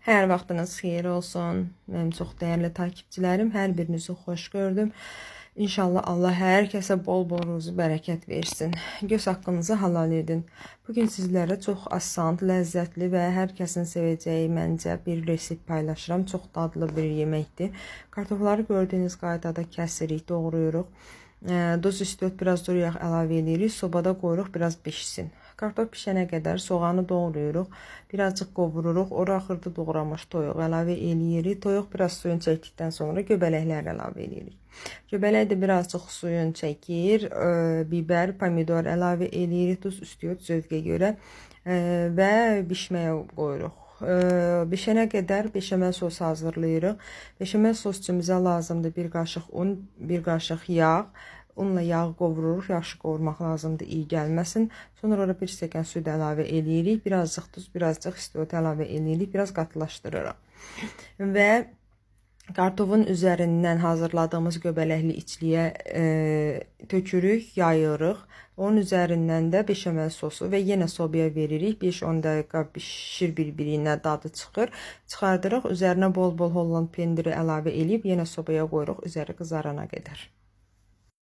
Hər vaxtınız xeyir olsun. Mənim çox dəyərli takipçilərim, hər birinizi xoş gördüm. İnşallah Allah hər kəsə bol-bol ruzi bərəkət versin. Göz haqqınızı halal edin. Bugün sizlərlə çox asan, ləzzətli və hər kəsin sevəcəyi məncə bir resep paylaşıram. Çox dadlı bir yeməkdir. Kartofları gördüyünüz qaydada kəsirik, doğrayırıq. Duz üstü biraz duru yağ əlavə edirik. Sobada qoyuruq, biraz bişsin. Kartof pişənə qədər soğanı doğrayırıq. Birazcık qovururuq. Ora axırda doğramış toyuq əlavə eləyirik. Toyuq biraz suyun çəkdikdən sonra göbələklər əlavə eləyirik. Göbələk də birazcık suyun çəkir. Biber, pomidor əlavə eləyirik. Duz üstü zövqə görə və bişməyə qoyuruq. Bişənə qədər beşamel sos hazırlayırıq. Beşamel sos üçün bizə lazımdır 1 qaşıq un, 1 qaşıq yağ. Unla yağı qovururuq, yaxşı qovurmaq lazımdır, iyi gəlməsin. Sonra ora 1 stəkan süd əlavə eləyirik, birazcık duz, birazcık istiot əlavə eləyirik, biraz qatılaşdırırıq. Və kartofun üzərindən hazırladığımız göbələkli içliyə tökürük, yayırıq. Onun üzərindən də beşamel sosu və yenə sobaya veririk. 5-10 dəqiqə pişir bir-birinə, dadı çıxır. Çıxardırıq, üzərinə bol-bol Holland pendiri əlavə eləyib yenə sobaya qoyuruq, üzəri qızarana qədər.